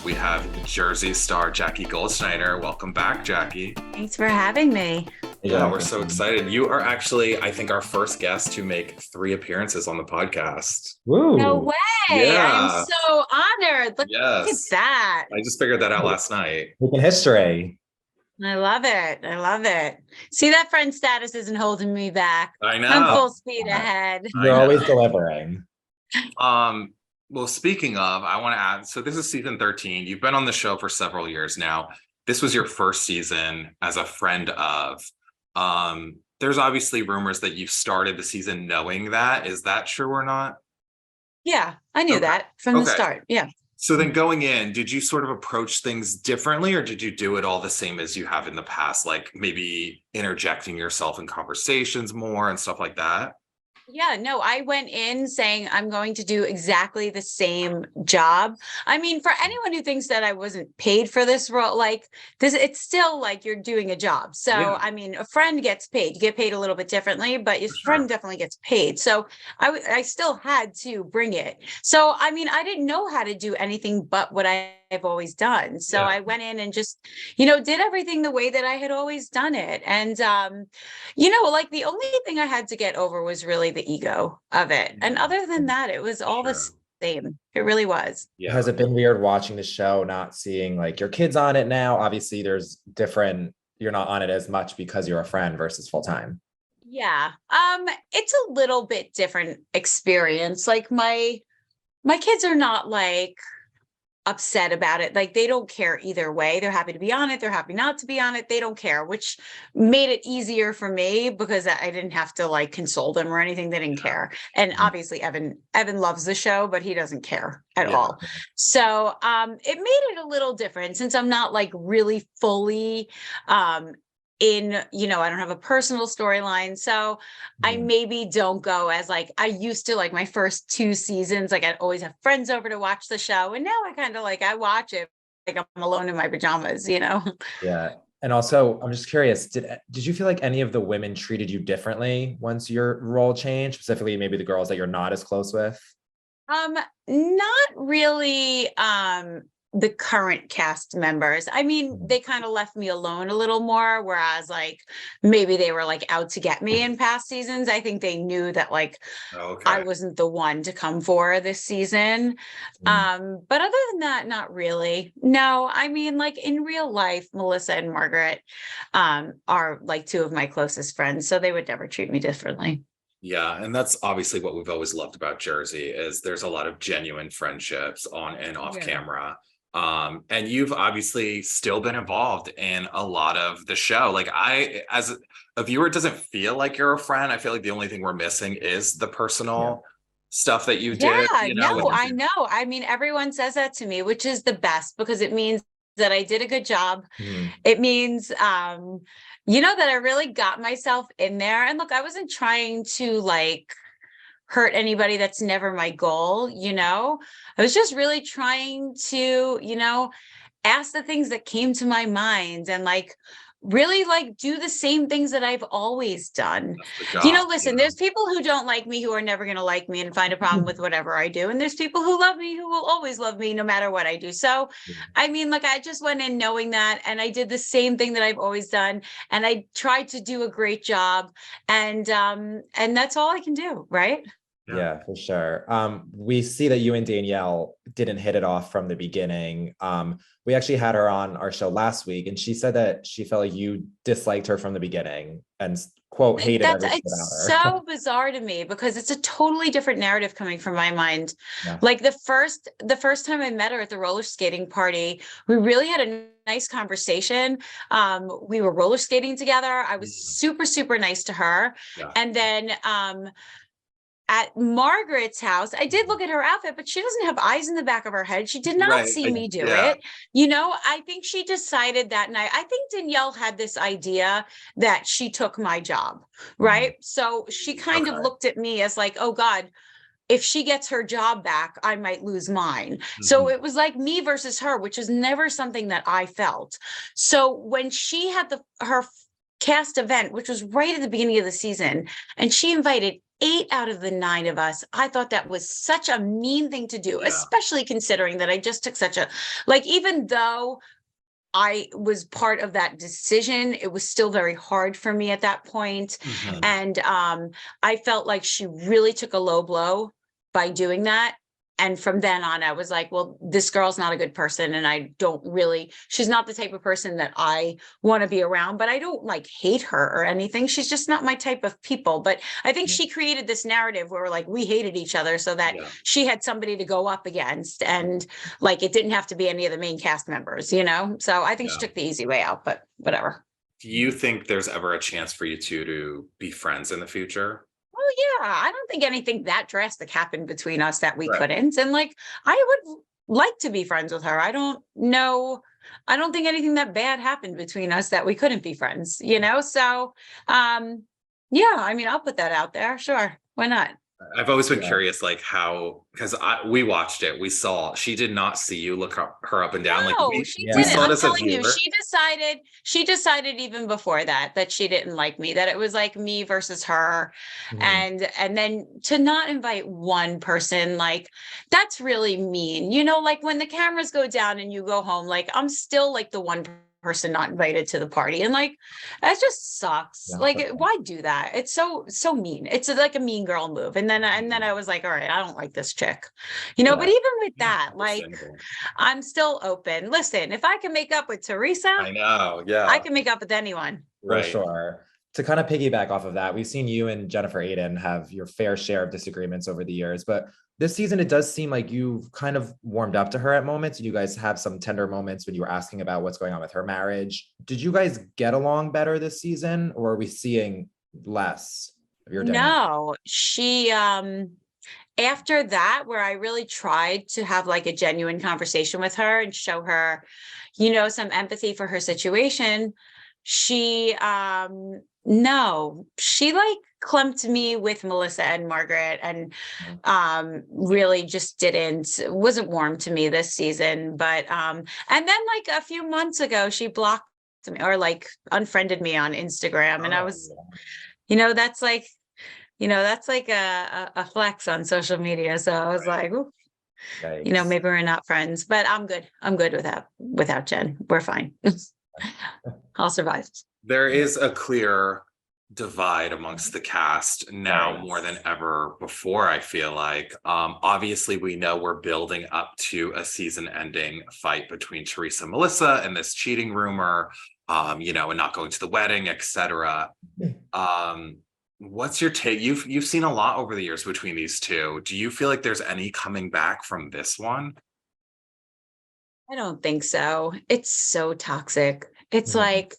us, we have Jersey star Jackie Goldschneider. Welcome back, Jackie. Thanks for having me. Yeah, we're so excited. You are actually, I think, our first guest to make 3 appearances on the podcast. Woo. No way. Yeah. I'm so honored. Look at that. I just figured that out last night. Making history. I love it. I love it. See, that friend status isn't holding me back. I know. I'm full speed ahead. You're always delivering. Well, speaking of, I want to add, so this is season 13. You've been on the show for several years now. This was your first season as a friend of. There's obviously rumors that you started the season knowing that. Is that true or not? Yeah, I knew that from the start. Yeah. So then going in, did you sort of approach things differently, or did you do it all the same as you have in the past? Like maybe interjecting yourself in conversations more and stuff like that? Yeah, no, I went in saying I'm going to do exactly the same job. I mean, for anyone who thinks that I wasn't paid for this role, like this, it's still like you're doing a job. So, yeah. I mean, a friend gets paid. You get paid a little bit differently, but your friend definitely gets paid. So I still had to bring it. So, I mean, I didn't know how to do anything but what I've always done. So I went in and just, did everything the way that I had always done it. And, like the only thing I had to get over was really the ego of it. And other than that, it was all the same. It really was. Yeah. Has it been weird watching the show, not seeing like your kids on it now? Obviously there's different, you're not on it as much because you're a friend versus full time. Yeah. It's a little bit different experience. Like my kids are not like upset about it. Like they don't care either way. They're happy to be on it. They're happy not to be on it. They don't care, which made it easier for me because I didn't have to like console them or anything. They didn't care. And obviously Evan loves the show, but he doesn't care at all. So it made it a little different since I'm not like really fully in, I don't have a personal storyline. So I maybe don't go as like, I used to like my first 2 seasons, like I'd always have friends over to watch the show. And now I kind of like, I watch it like I'm alone in my pajamas, Yeah. And also I'm just curious, did you feel like any of the women treated you differently once your role changed, specifically maybe the girls that you're not as close with? Not really. The current cast members. I mean, they kind of left me alone a little more, whereas like maybe they were like out to get me in past seasons. I think they knew that like I wasn't the one to come for this season. But other than that, not really. No, I mean, like in real life, Melissa and Margaret are like 2 of my closest friends, so they would never treat me differently. Yeah, and that's obviously what we've always loved about Jersey is there's a lot of genuine friendships on and off camera. And you've obviously still been involved in a lot of the show. Like as a viewer, it doesn't feel like you're a friend. I feel like the only thing we're missing is the personal stuff that you did. No, I know. I mean, everyone says that to me, which is the best because it means that I did a good job. It means, that I really got myself in there. And look, I wasn't trying to like hurt anybody. That's never my goal. I was just really trying to, ask the things that came to my mind and like really like do the same things that I've always done. Listen, there's people who don't like me, who are never going to like me and find a problem with whatever I do. And there's people who love me, who will always love me no matter what I do. So, I mean, like I just went in knowing that, and I did the same thing that I've always done. And I tried to do a great job, and that's all I can do. Right. Yeah, for sure. We see that you and Danielle didn't hit it off from the beginning. We actually had her on our show last week, and she said that she felt like you disliked her from the beginning and quote hated everything about her. It's so bizarre to me because it's a totally different narrative coming from my mind. Like the first time I met her at the roller skating party, we really had a nice conversation. We were roller skating together. I was super, super nice to her. And then at Margaret's house, I did look at her outfit, but she doesn't have eyes in the back of her head. She did not see me do it. I think she decided that night. I think Danielle had this idea that she took my job, right? So she kind of looked at me as like, oh God, if she gets her job back, I might lose mine. So it was like me versus her, which is never something that I felt. So when she had her cast event, which was right at the beginning of the season, and she invited 8 out of the 9 of us. I thought that was such a mean thing to do, especially considering that I just took such a, like, even though I was part of that decision, it was still very hard for me at that point. And I felt like she really took a low blow by doing that. And from then on, I was like, well, this girl's not a good person. And I don't really, she's not the type of person that I want to be around, but I don't like hate her or anything. She's just not my type of people. But I think she created this narrative where like we hated each other so that she had somebody to go up against. And like, it didn't have to be any of the main cast members, you know? So I think she took the easy way out, but whatever. Do you think there's ever a chance for you two to be friends in the future? Oh yeah, I don't think anything that drastic happened between us that we couldn't. And like, I would like to be friends with her. I don't think anything that bad happened between us that we couldn't be friends, you know? So, yeah, I mean, I'll put that out there. Sure. Why not? I've always been curious, like how, because we watched it, we saw she did not see you look her up and down. No, like she we didn't. saw it I'm as a telling you, viewer. she decided even before that she didn't like me, that it was like me versus her. And then to not invite one person, like that's really mean. You know, like when the cameras go down and you go home, like I'm still like the one person not invited to the party, and like that just sucks. Like why do that? It's so mean. It's like a mean girl move. And then I was like, all right, I don't like this chick, you know. But even with that, like I'm still open. Listen, if I can make up with Teresa, I know, I can make up with anyone. For sure. To kind of piggyback off of that, we've seen you and Jennifer Aiden have your fair share of disagreements over the years, but this season, it does seem like you've kind of warmed up to her at moments. You guys have some tender moments when you were asking about what's going on with her marriage. Did you guys get along better this season, or are we seeing less of your dynamic? No, she, after that, where I really tried to have like a genuine conversation with her and show her, you know, some empathy for her situation, she, no, she like clumped me with Melissa and Margaret, and really just wasn't warm to me this season. But and then like a few months ago, she blocked me or like unfriended me on Instagram. And I was, you know, that's like a flex on social media. So I was like, ooh, you know, maybe we're not friends, but I'm good. I'm good without Jen. We're fine. I'll survive. There is a clear divide amongst the cast now more than ever before, I feel like. Obviously, we know we're building up to a season-ending fight between Teresa and Melissa and this cheating rumor, you know, and not going to the wedding, etc. What's your take? You've seen a lot over the years between these two. Do you feel like there's any coming back from this one? I don't think so. It's so toxic. It's like,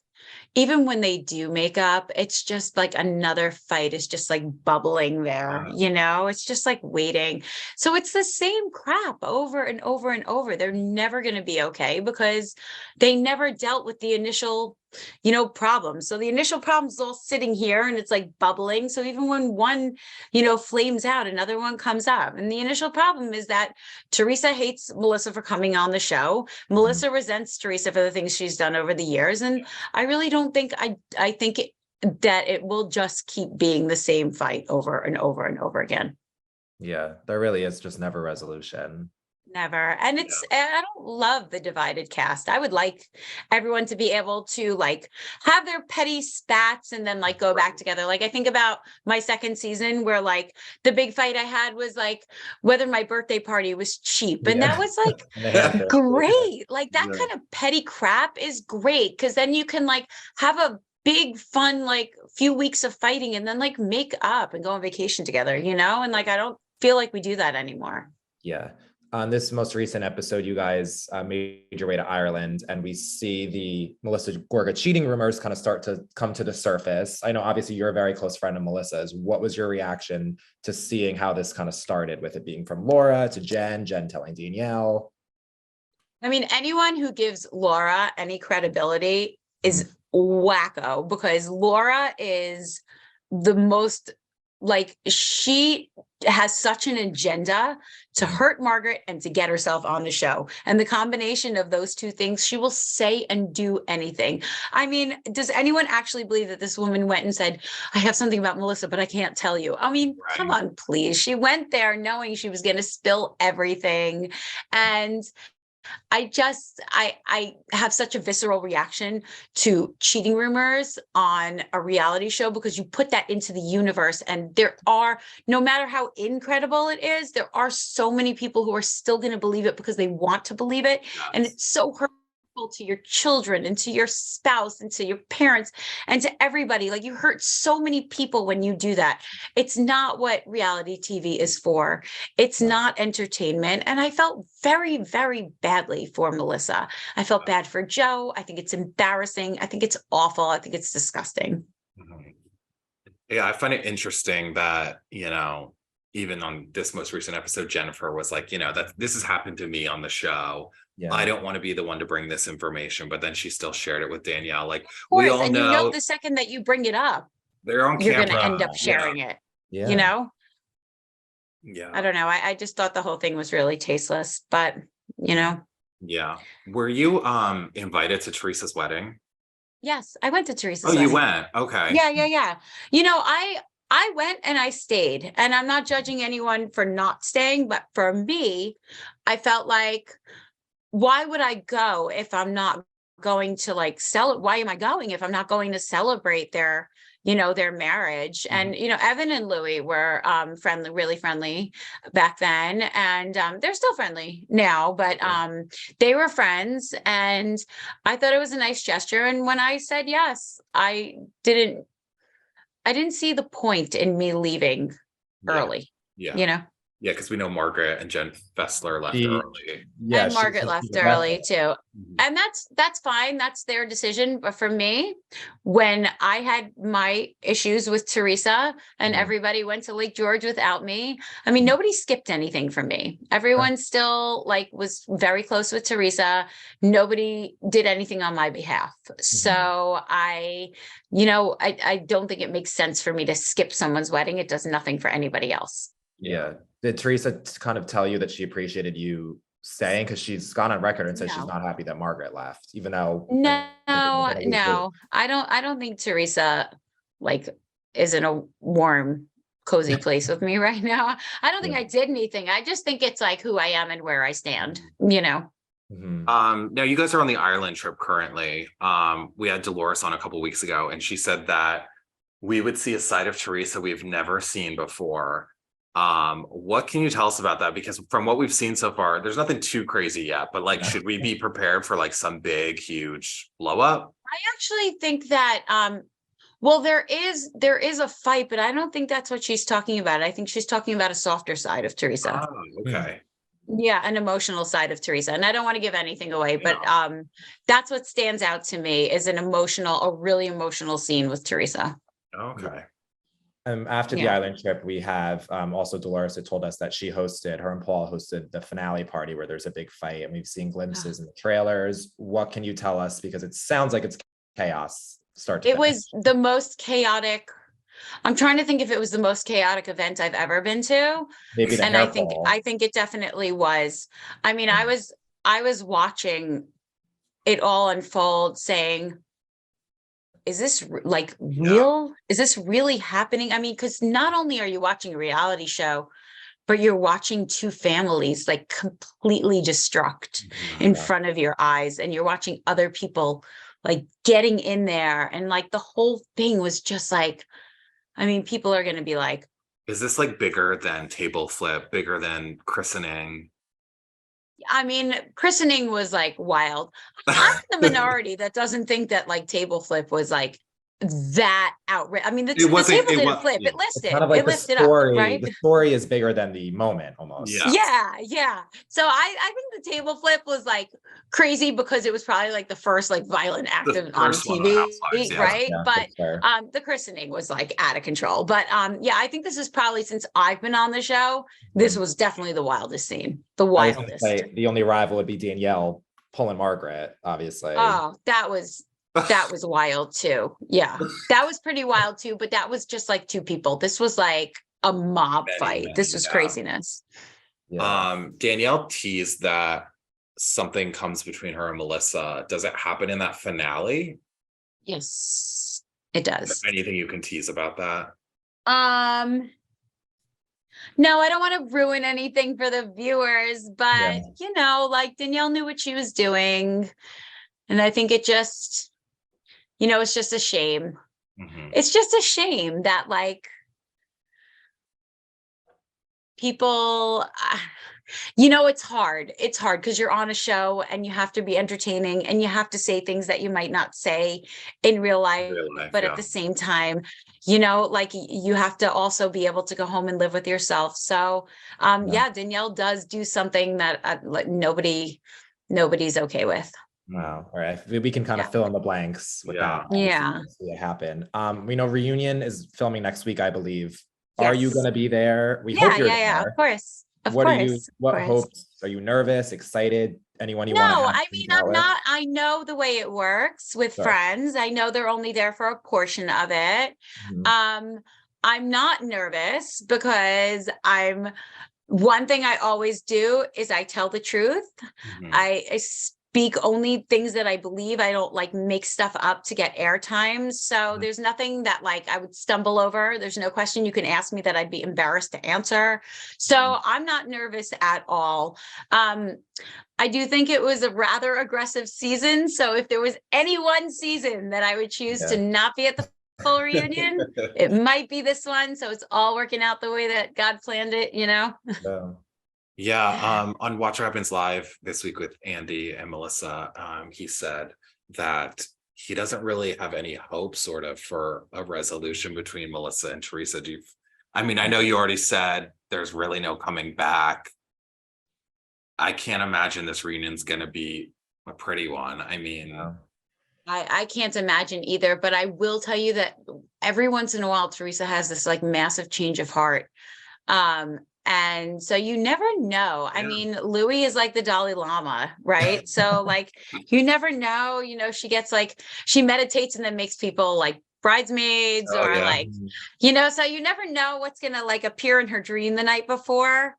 even when they do make up, it's just like another fight is just like bubbling there, you know, it's just like waiting. So it's the same crap over and over and over. They're never going to be okay because they never dealt with the initial, you know, problems. So the initial problem's all sitting here and it's like bubbling. So even when one, you know, flames out, another one comes up. And the initial problem is that Teresa hates Melissa for coming on the show. Melissa resents Teresa for the things she's done over the years. And I really don't think, I think that it will just keep being the same fight over and over and over again. Yeah, there really is just never resolution. Never. And I don't love the divided cast. I would like everyone to be able to like have their petty spats and then like go back together. Like I think about my second season where like the big fight I had was like whether my birthday party was cheap. And that was like great. Like that kind of petty crap is great because then you can like have a big fun like few weeks of fighting and then like make up and go on vacation together, you know? And like I don't feel like we do that anymore. Yeah. On this most recent episode, you guys made your way to Ireland, and we see the Melissa Gorga cheating rumors kind of start to come to the surface. I know, obviously, you're a very close friend of Melissa's. What was your reaction to seeing how this kind of started, with it being from Laura to Jen telling Danielle? I mean, anyone who gives Laura any credibility is wacko, because Laura is the most, like, she has such an agenda to hurt Margaret and to get herself on the show. And the combination of those two things, she will say and do anything. I mean, does anyone actually believe that this woman went and said, I have something about Melissa, but I can't tell you? I mean, come on, please. She went there knowing she was going to spill everything. And I have such a visceral reaction to cheating rumors on a reality show, because you put that into the universe, and there are, no matter how incredible it is, there are so many people who are still going to believe it because they want to believe it. Yes. And it's so hurtful to your children and to your spouse and to your parents and to everybody. Like, you hurt so many people when you do that. It's not what reality TV is for. It's not entertainment. And I felt very, very badly for Melissa. I felt bad for Joe. I think it's embarrassing. I think it's awful. I think it's disgusting. Yeah, I find it interesting that, you know, even on this most recent episode, Jennifer was like, you know, that this has happened to me on the show. Yeah. I don't want to be the one to bring this information, but then she still shared it with Danielle. Like, we all know, you know, the second that you bring it up, they're on you're camera. going to end up sharing it. Yeah. You know? Yeah. I don't know. I just thought the whole thing was really tasteless, but you know. Yeah. Were you invited to Teresa's wedding? Yes, I went to Teresa's wedding. You went? Okay. Yeah. You know, I went and I stayed, and I'm not judging anyone for not staying, but for me, I felt like, why would I go if I'm not going to like why am I going if I'm not going to celebrate their, you know, their marriage? And, you know, Evan and Louie were friendly, really friendly back then. And they're still friendly now, but they were friends. And I thought it was a nice gesture. And when I said yes, I didn't see the point in me leaving early, you know? Yeah, because we know Margaret and Jen Fessler left early. Yeah, and Margaret left early too. And that's fine. That's their decision. But for me, when I had my issues with Teresa and everybody went to Lake George without me, I mean, nobody skipped anything from me. Everyone still like was very close with Teresa. Nobody did anything on my behalf. So I don't think it makes sense for me to skip someone's wedding. It does nothing for anybody else. Yeah. Did Teresa kind of tell you that she appreciated you staying? Because she's gone on record and said she's not happy that Margaret left, even though no, I don't think Teresa like is in a warm, cozy place with me right now. I don't think I did anything. I just think it's like who I am and where I stand, you know. Now you guys are on the Ireland trip currently. We had Dolores on a couple weeks ago, and she said that we would see a side of Teresa we've never seen before. What can you tell us about that? Because from what we've seen so far, there's nothing too crazy yet, but like, should we be prepared for like some big, huge blow up? I actually think that, well, there is a fight, but I don't think that's what she's talking about. I think she's talking about a softer side of Teresa. Oh, okay. Yeah, an emotional side of Teresa. And I don't want to give anything away, but that's what stands out to me is a really emotional scene with Teresa. Okay. After the island trip, we have also Dolores had told us that her and Paul hosted the finale party where there's a big fight, and we've seen glimpses in the trailers. What can you tell us? Because it sounds like it's chaos start to finish. Was the most chaotic. I'm trying to think if it was the most chaotic event I've ever been to. Maybe and I think it definitely was. I mean, I was watching it all unfold saying, is this like real? Is this really happening? I mean, because not only are you watching a reality show, but you're watching two families like completely destruct in front of your eyes, and you're watching other people like getting in there. And like the whole thing was just like, I mean, people are going to be like, is this like bigger than Table Flip, bigger than Christening? I mean, Christening was like wild. I'm in the minority that doesn't think that like Table Flip was like that outrageous. I mean, the table didn't flip. It lifted. Kind of like it lifted story, up, right? The story is bigger than the moment almost. Yeah. So I think the table flip was like crazy because it was probably like the first like violent act on TV, right? But the christening was like out of control. But I think this is probably, since I've been on the show, this was definitely the wildest scene. The wildest. The only rival would be Danielle pulling Margaret, obviously. Oh, that was wild too. Yeah, that was pretty wild too. But that was just like two people. This was like a mob fight. This was yeah. craziness. Yeah. Danielle teased that something comes between her and Melissa. Does it happen in that finale? Yes, it does. Anything you can tease about that? No, I don't want to ruin anything for the viewers, but Yeah. you know, like Danielle knew what she was doing. And I think it just, you know, it's just a shame. Mhm. It's just a shame that like people, you know, it's hard. It's hard because you're on a show and you have to be entertaining and you have to say things that you might not say in real life. But Yeah. at the same time, you know, like you have to also be able to go home and live with yourself. So, yeah, Danielle does do something that like nobody's okay with. Wow. All right. We can kind of fill in the blanks with that. Yeah. See it happen. We know Reunion is filming next week, I believe. Are you going to be there? We hope you're there. Of course. What hopes? Are you nervous, excited? Anyone you want to No, have? I mean, I'm not, I know the way it works with friends. I know they're only there for a portion of it. Mhm. I'm not nervous because one thing I always do is I tell the truth. I speak only things that I believe. I don't like make stuff up to get airtime. So there's nothing that like I would stumble over. There's no question you can ask me that I'd be embarrassed to answer. So I'm not nervous at all. I do think it was a rather aggressive season. So if there was any one season that I would choose to not be at the full reunion, it might be this one. So it's all working out the way that God planned it, you know? Yeah. On Watch What Happens Live this week with Andy and Melissa, he said that he doesn't really have any hope sort of for a resolution between Melissa and Teresa. I mean, I know you already said there's really no coming back. I can't imagine this reunion's going to be a pretty one. I mean, I can't imagine either, but I will tell you that every once in a while, Teresa has this like massive change of heart. And so you never know. I mean, Louie is like the Dalai Lama, right? So like, you never know, you know, she gets like, she meditates and then makes people like bridesmaids like, you know, so you never know what's going to like appear in her dream the night before.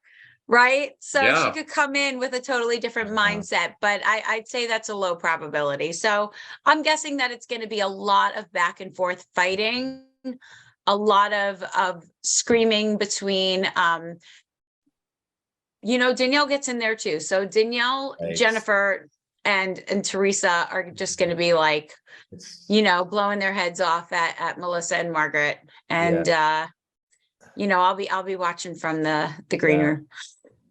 Right. So she could come in with a totally different mindset, but I'd say that's a low probability. So I'm guessing that it's going to be a lot of back and forth fighting, a lot of screaming between, you know, Danielle gets in there too. So Danielle, Jennifer, and Teresa are just going to be like, you know, blowing their heads off at Melissa and Margaret. And, you know, I'll be watching from the green room.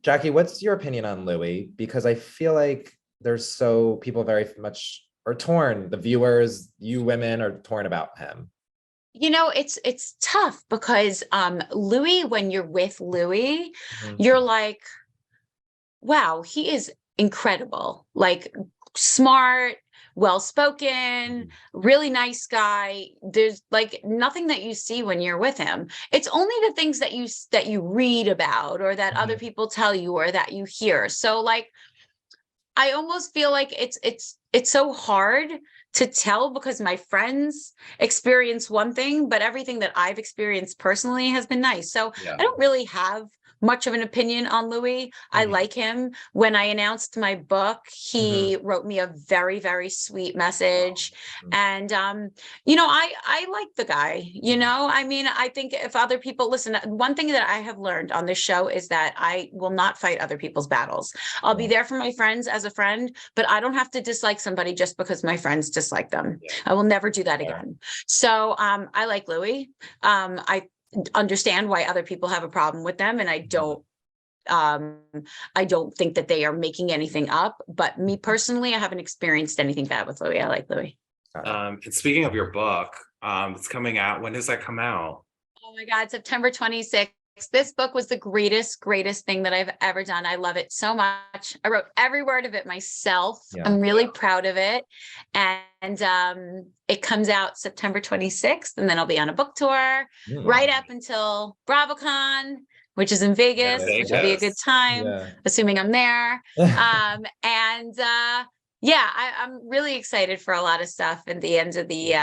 Jackie, what's your opinion on Louie? Because I feel like people very much are torn. The viewers, you women are torn about him. You know, it's tough because Louie, when you're with Louie, you're like, wow, he is incredible, like smart, well-spoken, really nice guy. There's like nothing that you see when you're with him. It's only the things that you read about or that other people tell you or that you hear. So like, I almost feel like it's so hard to tell because my friends experience one thing, but everything that I've experienced personally has been nice. So I don't really have much of an opinion on Louie. I like him. When I announced my book, he wrote me a very, very sweet message. And, you know, I like the guy, you know, I mean, I think if other people listen, one thing that I have learned on this show is that I will not fight other people's battles. I'll be there for my friends as a friend, but I don't have to dislike somebody just because my friends dislike them. I will never do that again. So, I like Louie. I understand why other people have a problem with them, and I don't think that they are making anything up, but me personally, I haven't experienced anything bad with Louie. I like Louie. And speaking of your book, it's coming out. When does that come out? Oh my God, September 26th. This book was the greatest thing that I've ever done. I love it so much. I wrote every word of it myself. I'm really proud of it. And it comes out September 26th, and then I'll be on a book tour right up until BravoCon, which is in Vegas, which will be a good time, assuming I'm there. I'm really excited for a lot of stuff at the end of the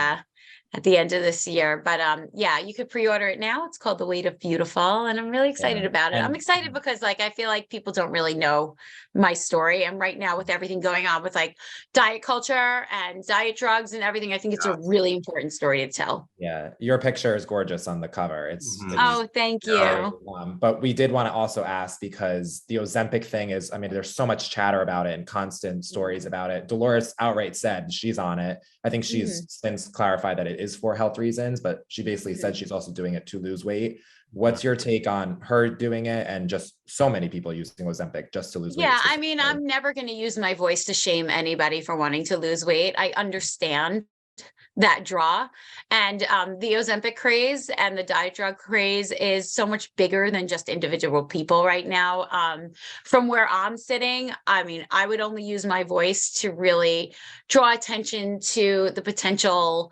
at the end of this year. But yeah, you could pre-order it now. It's called The Weight of Beautiful, and I'm really excited about it. I'm excited because like I feel like people don't really know my story, and right now with everything going on with like diet culture and diet drugs and everything, I think it's a really important story to tell. Yeah, your picture is gorgeous on the cover. It's oh, thank you. But we did want to also ask, because the Ozempic thing is, I mean, there's so much chatter about it and constant stories about it. Dolores outright said she's on it. I think she's since clarified that it is for health reasons, but she basically said she's also doing it to lose weight. What's your take on her doing it and just so many people using Ozempic just to lose weight? Yeah, I mean, I'm never going to use my voice to shame anybody for wanting to lose weight. I understand that draw, and the Ozempic craze and the diet drug craze is so much bigger than just individual people right now. From where I'm sitting, I mean, I would only use my voice to really draw attention to the potential,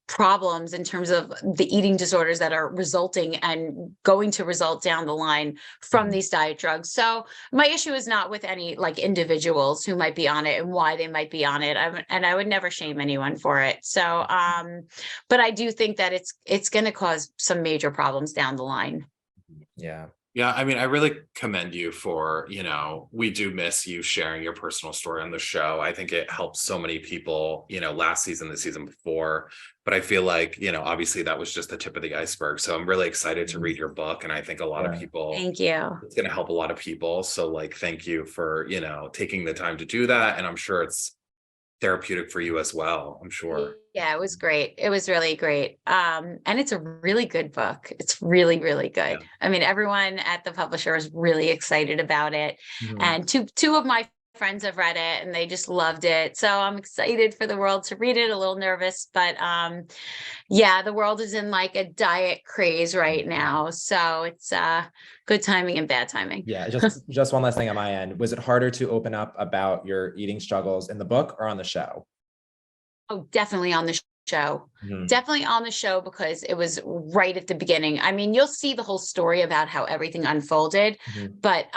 problems in terms of the eating disorders that are resulting and going to result down the line from these diet drugs. So my issue is not with any like individuals who might be on it and why they might be on it. And I would never shame anyone for it. So, but I do think that it's going to cause some major problems down the line. Yeah. Yeah, I mean, I really commend you for, we do miss you sharing your personal story on the show. I think it helps so many people, last season, the season before. But I feel like, obviously that was just the tip of the iceberg. So I'm really excited to read your book. And I think a lot of people, thank you. It's going to help a lot of people. So like, thank you for, taking the time to do that. And I'm sure it's therapeutic for you as well, I'm sure. Yeah, it was great. It was really great. And it's a really good book. It's really, really good. Yeah. I mean, everyone at the publisher is really excited about it. And two of my friends have read it and they just loved it. So I'm excited for the world to read it, a little nervous, but yeah, the world is in like a diet craze right now. So it's good timing and bad timing. Yeah, just one last thing on my end. Was it harder to open up about your eating struggles in the book or on the show? Oh, definitely on the show. Definitely on the show, because it was right at the beginning. I mean, you'll see the whole story about how everything unfolded, but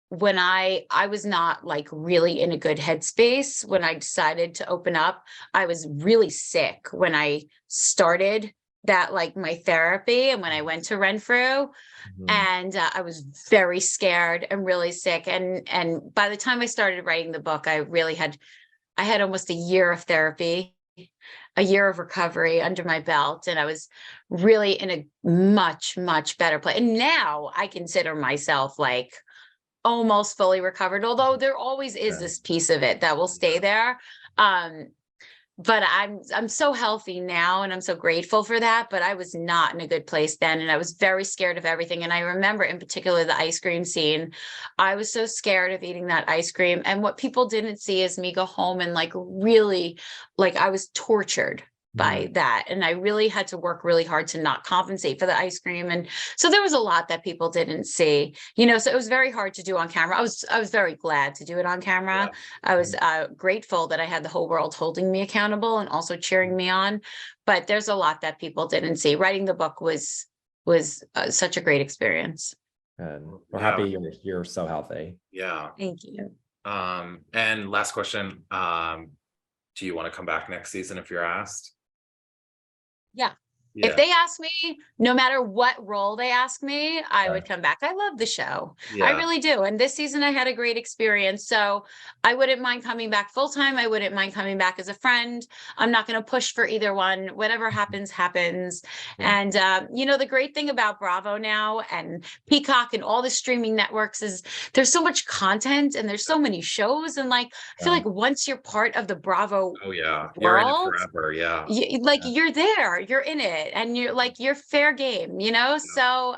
when I was not like really in a good headspace when I decided to open up. I was really sick when I started that, like my therapy, and when I went to Renfrew, and I was very scared and really sick. And by the time I started writing the book, I had almost a year of therapy, a year of recovery under my belt. And I was really in a much, much better place. And now I consider myself like almost fully recovered, although there always is this piece of it that will stay there. But I'm so healthy now, and I'm so grateful for that. But I was not in a good place then, and I was very scared of everything. And I remember in particular the ice cream scene. I was so scared of eating that ice cream. And what people didn't see is me go home and like really, like I was tortured by that. And I really had to work really hard to not compensate for the ice cream. And so there was a lot that people didn't see, so it was very hard to do on camera. I was very glad to do it on camera. Yeah. I was grateful that I had the whole world holding me accountable and also cheering me on. But there's a lot that people didn't see. Writing the book was such a great experience. Good. We're happy you're so healthy. Yeah. Thank you. And last question. Do you want to come back next season if you're asked? Yeah. If they ask me, no matter what role they ask me, I would come back. I love the show. Yeah. I really do. And this season I had a great experience. So I wouldn't mind coming back full time. I wouldn't mind coming back as a friend. I'm not going to push for either one. Whatever happens, happens. Yeah. And, the great thing about Bravo now and Peacock and all the streaming networks is there's so much content and there's so many shows. And like, I feel like once you're part of the Bravo world, you're in it forever. Yeah. You're there, you're in it. And you're fair game, so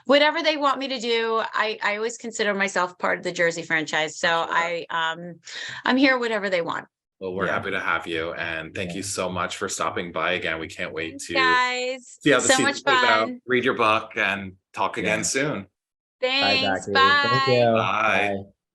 whatever they want me to do, I always consider myself part of the Jersey franchise. So I'm here, whatever they want. Well, we're happy to have you, and thank you so much for stopping by again. We can't wait to guys see how the so much fun. Read your book and talk again soon. Thanks. Bye, Jackie. Thank you. Bye.